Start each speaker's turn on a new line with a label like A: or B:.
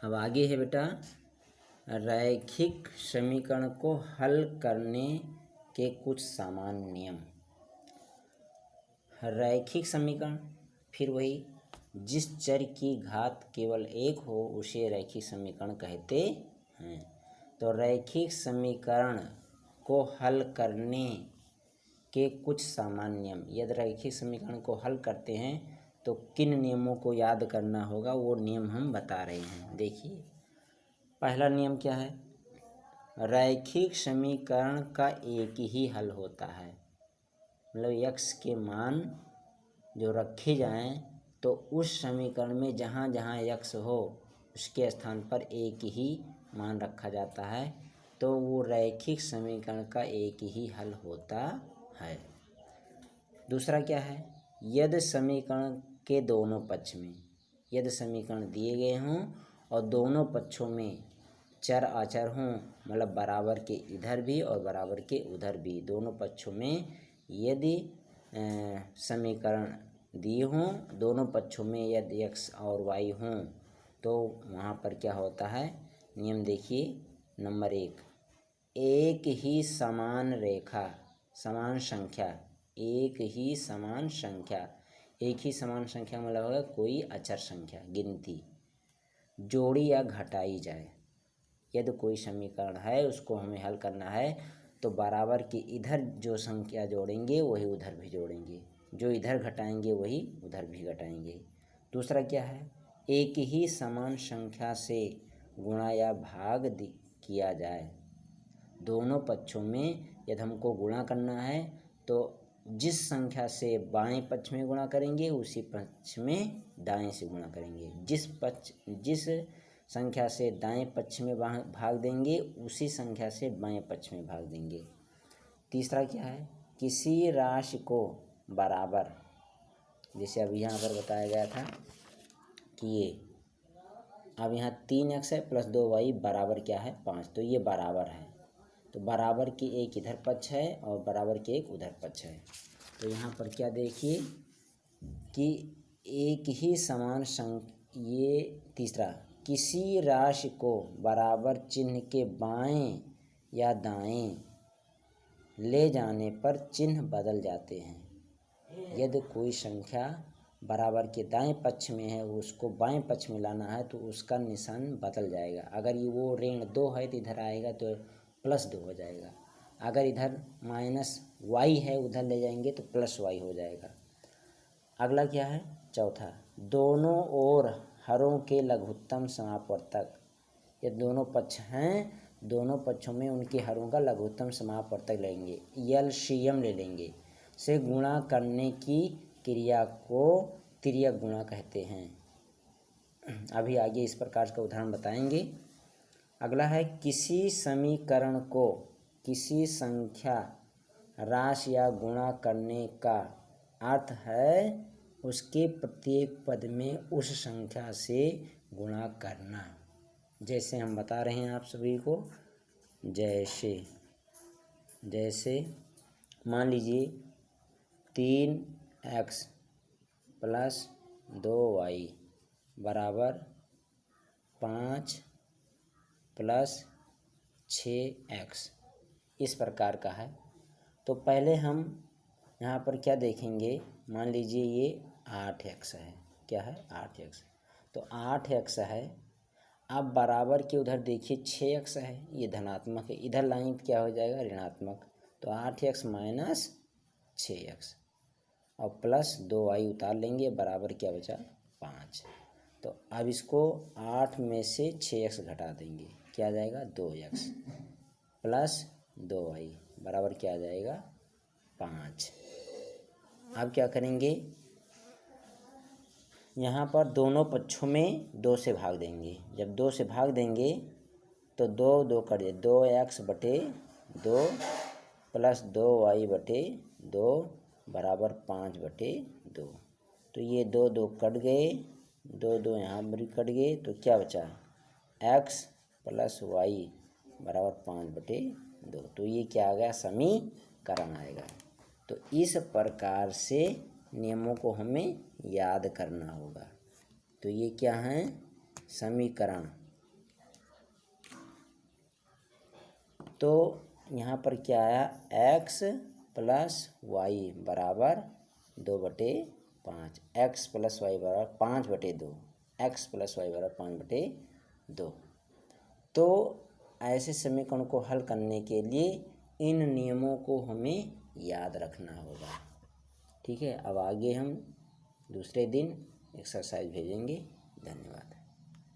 A: अब आगे है बेटा रैखिक समीकरण को हल करने के कुछ सामान्य नियम। रैखिक समीकरण, फिर वही, जिस चर की घात केवल एक हो उसे रैखिक समीकरण कहते हैं। तो रैखिक समीकरण को हल करने के कुछ सामान्य नियम। यदि रैखिक समीकरण को हल करते हैं तो किन नियमों को याद करना होगा, वो नियम हम बता रहे हैं। देखिए, पहला नियम क्या है? रैखिक समीकरण का एक ही हल होता है। मतलब x के मान जो रखे जाएं तो उस समीकरण में जहाँ जहाँ x हो उसके स्थान पर एक ही मान रखा जाता है, तो वो रैखिक समीकरण का एक ही हल होता है। दूसरा क्या है? यदि समीकरण के दोनों पक्ष में, यदि समीकरण दिए गए हों और दोनों पक्षों में चर अचर हों, मतलब बराबर के इधर भी और बराबर के उधर भी, दोनों पक्षों में यदि समीकरण दिए हों, दोनों पक्षों में यदि x और y हों, तो वहाँ पर क्या होता है? नियम देखिए, नंबर 1, एक ही समान रेखा, समान संख्या, एक ही समान संख्या, एक ही समान संख्या मतलब है कोई अचर संख्या, गिनती जोड़ी या घटाई जाए। यदि कोई समीकरण है उसको हमें हल करना है तो बराबर के इधर जो संख्या जोड़ेंगे वही उधर भी जोड़ेंगे, जो इधर घटाएंगे वही उधर भी घटाएंगे। दूसरा क्या है? एक ही समान संख्या से गुणा या भाग किया जाए। दोनों पक्षों में यदि हमको गुणा करना है तो जिस संख्या से बाएं पक्ष में गुणा करेंगे उसी पक्ष में दाएं से गुणा करेंगे। जिस संख्या से दाएं पक्ष में भाग देंगे उसी संख्या से बाएं पक्ष में भाग देंगे। तीसरा क्या है? किसी राशि को बराबर, जैसे अभी यहाँ पर बताया गया था कि ये अब यहाँ 3x है प्लस 2y बराबर क्या है? 5, तो ये बराबर है, तो बराबर की एक इधर पक्ष है और बराबर के एक उधर पक्ष है। तो यहाँ पर क्या देखिए कि एक ही समान ये तीसरा, किसी राशि को बराबर चिन्ह के बाएं या दाएं ले जाने पर चिन्ह बदल जाते हैं। यदि कोई संख्या बराबर के दाएं पक्ष में है, उसको बाएं पक्ष में लाना है तो उसका निशान बदल जाएगा। अगर ये वो ऋण 2 है तो इधर आएगा तो +2 हो जाएगा। अगर इधर -y है उधर ले जाएंगे तो +y हो जाएगा। अगला क्या है? चौथा, दोनों ओर हरों के लघुत्तम समापवर्तक। ये दोनों पक्ष हैं, दोनों पक्षों में उनके हरों का लघुत्तम समापवर्तक लेंगे, एलसीएम ले लेंगे, से गुणा करने की क्रिया को तिर्यक गुणा कहते हैं। अभी आगे इस प्रकार का उदाहरण बताएंगे। अगला है, किसी समीकरण को किसी संख्या राशि या गुणा करने का अर्थ है उसके प्रत्येक पद में उस संख्या से गुणा करना। जैसे हम बता रहे हैं आप सभी को, जैसे मान लीजिए 3x + 2y बराबर 5 + 6x, इस प्रकार का है। तो पहले हम यहाँ पर क्या देखेंगे? मान लीजिए ये 8x है। क्या है? 8x। तो 8x है। अब बराबर के उधर देखिए 6x है, ये धनात्मक है, इधर लाइन क्या हो जाएगा? ऋणात्मक। तो 8x - 6x और प्लस 2y उतार लेंगे, बराबर क्या बचा? 5। तो अब इसको 8 में से 6x घटा देंगे, क्या आ जाएगा? 2x प्लस 2y बराबर क्या आ जाएगा? 5। अब क्या करेंगे? यहाँ पर दोनों पक्षों में 2 से भाग देंगे। जब 2 से भाग देंगे तो 2 2 कट जाए, 2x/2 प्लस 2y/2 बराबर 5/2। तो ये 2 2 कट गए, 2 2 यहाँ भी कट गए, तो क्या बचा? x + y बराबर 5/2। तो ये क्या आ गया? समीकरण आएगा। तो इस प्रकार से नियमों को हमें याद करना होगा। तो ये क्या हैं? समीकरण। तो यहाँ पर क्या आया, x प्लस वाई बराबर 2/5, x प्लस वाई बराबर 5/2, x प्लस वाई बराबर 5/2। तो ऐसे समीकरण को हल करने के लिए इन नियमों को हमें याद रखना होगा। ठीक है, अब आगे हम दूसरे दिन एक्सरसाइज भेजेंगे। धन्यवाद।